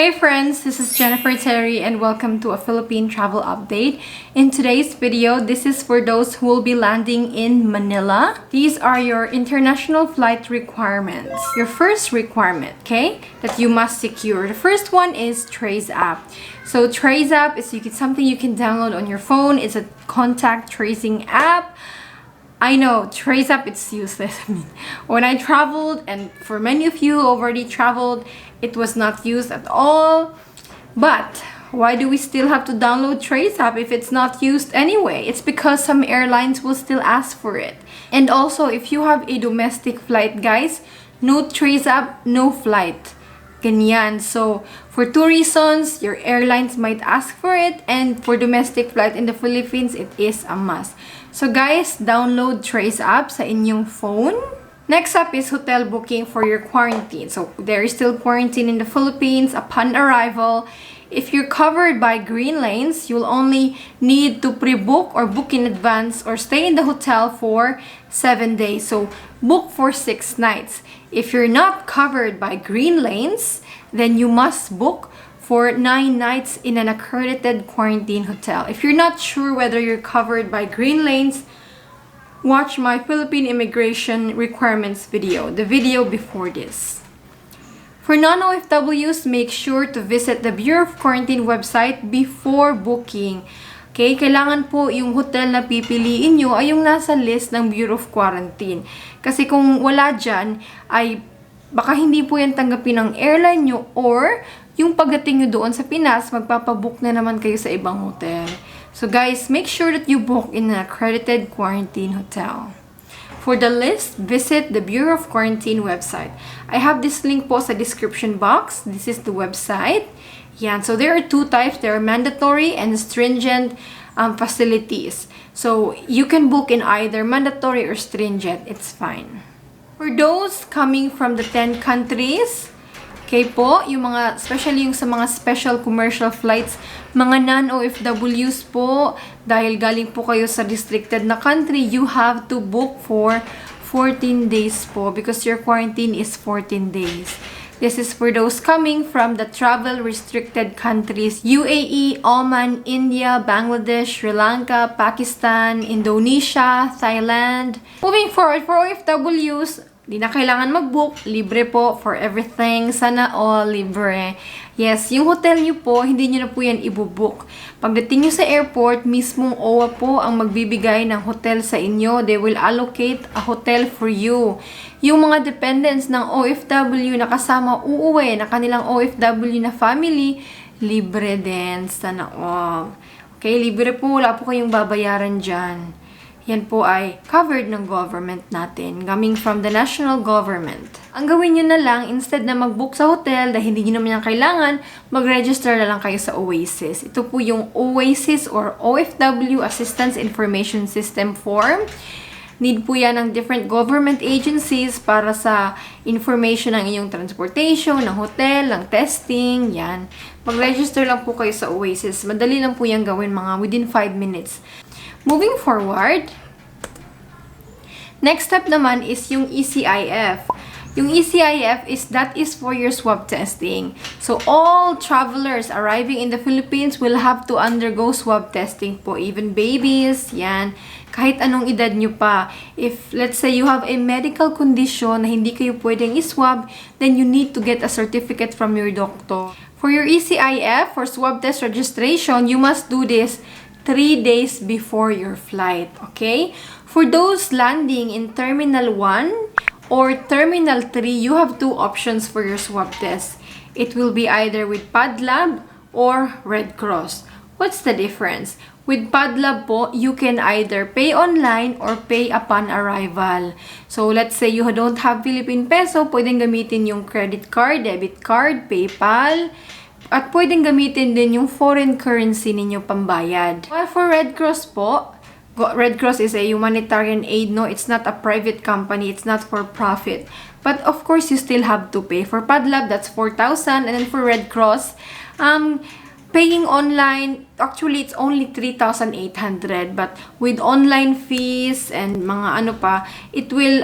Hey friends, this is Jennifer Terri and welcome to a Philippine travel update. In today's video, this is for those who will be landing in Manila. These are your international flight requirements. Your first requirement, okay, that you must secure. The first one is Trace app. So Trace app is something you can download on your phone. It's a contact tracing app. I know, Trace app, it's useless. When I traveled, and for many of you who already traveled, it was not used at all. But why do we still have to download Trace app if it's not used anyway? It's because some airlines will still ask for it. And also, if you have a domestic flight, guys, no Trace app, no flight. Ganyan. So, for two reasons, your airlines might ask for it, and for domestic flight in the Philippines, it is a must. So guys, download Trace app sa inyong phone. Next up is hotel booking for your quarantine. So there is still quarantine in the Philippines upon arrival. If you're covered by green lanes, you'll only need to pre-book or book in advance or stay in the hotel for 7 days. So book for 6 nights. If you're not covered by green lanes, then you must book for 9 nights in an accredited quarantine hotel. If you're not sure whether you're covered by green lanes, watch my Philippine immigration requirements video, the video before this. For non-OFWs, make sure to visit the Bureau of Quarantine website before booking. Okay, kailangan po yung hotel na pipiliin nyo ay yung nasa list ng Bureau of Quarantine. Kasi kung wala dyan, ay baka hindi po yan tanggapin ng airline nyo, or yung pagdating nyo doon sa Pinas, magpapabook na naman kayo sa ibang hotel. So guys, make sure that you book in an accredited quarantine hotel. For the list, visit the Bureau of Quarantine website. I have this link po sa description box. This is the website. Yan. So there are two types. There are mandatory and stringent facilities. So you can book in either mandatory or stringent. It's fine. For those coming from the 10 countries, okay po, yung mga, especially yung sa mga special commercial flights, mga non-OFWs po, dahil galing po kayo sa restricted na country, you have to book for 14 days po because your quarantine is 14 days. This is for those coming from the travel restricted countries, UAE, Oman, India, Bangladesh, Sri Lanka, Pakistan, Indonesia, Thailand. Moving forward, for OFWs, di na kailangan mag-book. Libre po for everything. Sana all libre. Yes, yung hotel nyo po, hindi nyo na po yan ibubook. Pagdating nyo sa airport, mismong OWA po ang magbibigay ng hotel sa inyo. They will allocate a hotel for you. Yung mga dependents ng OFW na kasama uuwi na kanilang OFW na family, libre din. Sana all. Okay, libre po. Wala po kayong babayaran dyan. Yan po ay covered ng government natin, coming from the national government. Ang gawin nyo na lang, instead na mag-book sa hotel dahil hindi nyo naman yan kailangan, mag-register na lang kayo sa Oasis. Ito po yung Oasis or OFW Assistance Information System form. Need po yan ng different government agencies para sa information ng inyong transportation, ng hotel, ng testing, yan. Mag-register lang po kayo sa Oasis. Madali lang po yan gawin, mga within 5 minutes. Moving forward, next step naman is yung ECIF. Yung ECIF is for your swab testing. So all travelers arriving in the Philippines will have to undergo swab testing po. Even babies, yan. Kahit anong edad nyo pa. If let's say you have a medical condition na hindi kayo pwedeng iswab, then you need to get a certificate from your doctor. For your ECIF, for swab test registration, you must do this 3 days before your flight, okay? For those landing in Terminal 1 or Terminal 3, you have 2 options for your swab test. It will be either with PadLab or Red Cross. What's the difference? With PadLab po, you can either pay online or pay upon arrival. So, let's say you don't have Philippine peso, pwedeng gamitin yung credit card, debit card, PayPal, at pwedeng gamitin din yung foreign currency ninyo pambayad. While for Red Cross po, Red Cross is a humanitarian aid, no? It's not a private company. It's not for profit. But of course, you still have to pay. For PadLab, that's 4,000. And then for Red Cross, Paying online, actually it's only 3,800, but with online fees and mga ano pa, it will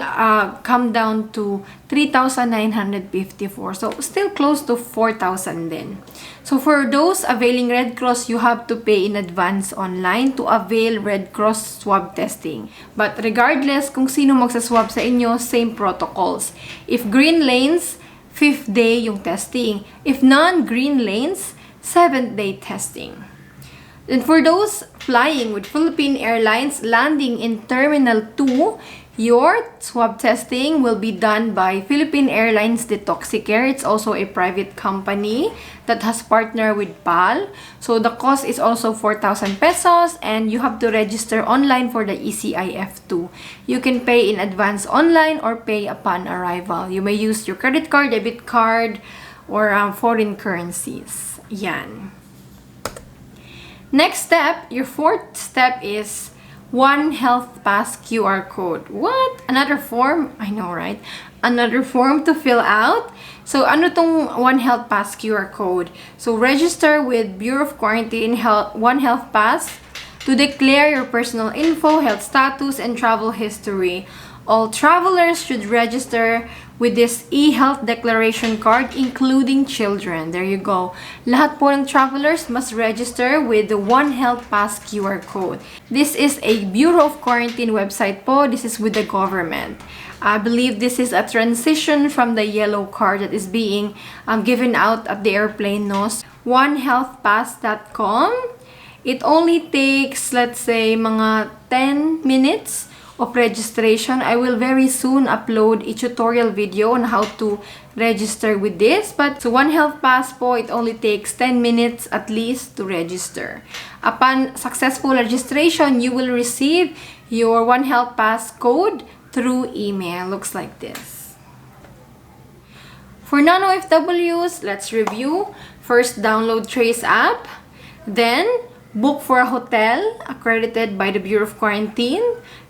come down to 3,954. So still close to 4,000 din. So for those availing Red Cross, you have to pay in advance online to avail Red Cross swab testing. But regardless kung sino magsaswab sa inyo, same protocols. If green lanes, 5th day yung testing. If non-green lanes, 7th day testing. And for those flying with Philippine Airlines landing in Terminal 2, your swab testing will be done by Philippine Airlines Detoxicare. It's also a private company that has partnered with PAL. So the cost is also 4,000 pesos and you have to register online for the ECIF 2. You can pay in advance online or pay upon arrival. You may use your credit card, debit card, or foreign currencies. Yan. Next step, your 4th step is One Health Pass QR code. What? Another form? I know, right? Another form to fill out. So, ano tong One Health Pass QR code? So, register with Bureau of Quarantine One Health Pass to declare your personal info, health status, and travel history. All travelers should register with this e-health declaration card, including children. There you go. Lahat po ng travelers must register with the One Health Pass QR code. This is a Bureau of Quarantine website po. This is with the government. I believe this is a transition from the yellow card that is being given out at the airplane, no? onehealthpass.com. It only takes, let's say, mga 10 minutes of registration. I will very soon upload a tutorial video on how to register with this. But so One Health Pass po, it only takes 10 minutes at least to register. Upon successful registration, you will receive your One Health Pass code through email. Looks like this. For non-OFWs, let's review. First, download Trace app. Then, book for a hotel accredited by the Bureau of Quarantine.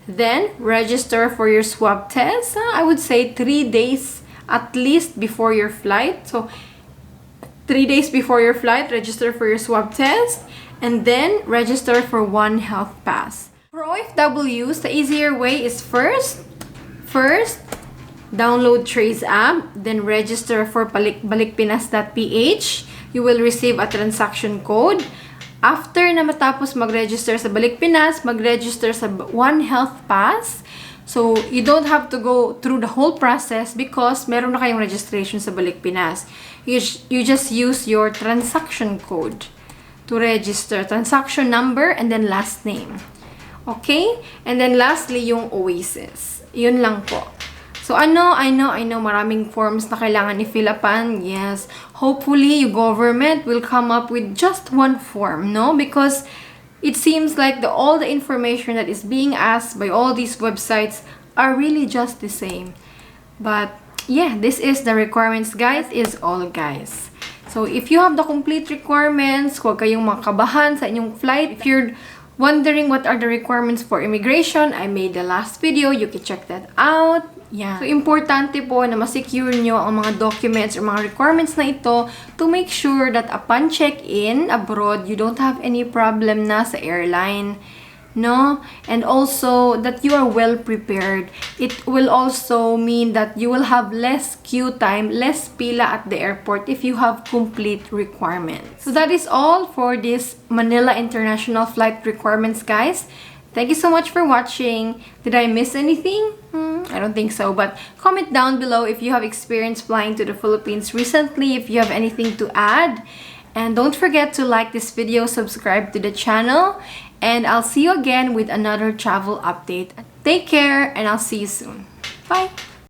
Then, register for your swab test. I would say 3 days at least before your flight. So, 3 days before your flight, register for your swab test. And then, register for One Health Pass. For OFWs, the easier way is first, download Trace app. Then, register for balikpinas.ph. You will receive a transaction code. After na matapos mag-register sa Balikpinas, mag-register sa One Health Pass. So, you don't have to go through the whole process because meron na kayong registration sa Balikpinas. You just use your transaction code to register. Transaction number and then last name. Okay? And then lastly, yung Oasis. Yun lang po. So, I know, maraming forms na kailangan i-fill upan. Yes. Hopefully, your government will come up with just one form, no? Because it seems like all the information that is being asked by all these websites are really just the same. But, yeah, this is the requirements, guys. Is all, guys. So, if you have the complete requirements, huwag kayong makabahan sa inyong flight. If you're wondering what are the requirements for immigration, I made the last video. You can check that out. Yeah. So, importante po na masecure nyo ang mga documents or mga requirements na ito to make sure that upon check-in abroad, you don't have any problem na sa airline. No? And also, that you are well prepared. It will also mean that you will have less queue time, less pila at the airport if you have complete requirements. So, that is all for this Manila International Flight requirements, guys. Thank you so much for watching. Did I miss anything? I don't think so, but comment down below if you have experience flying to the Philippines recently, if you have anything to add. And don't forget to like this video, subscribe to the channel, and I'll see you again with another travel update. Take care, and I'll see you soon. Bye!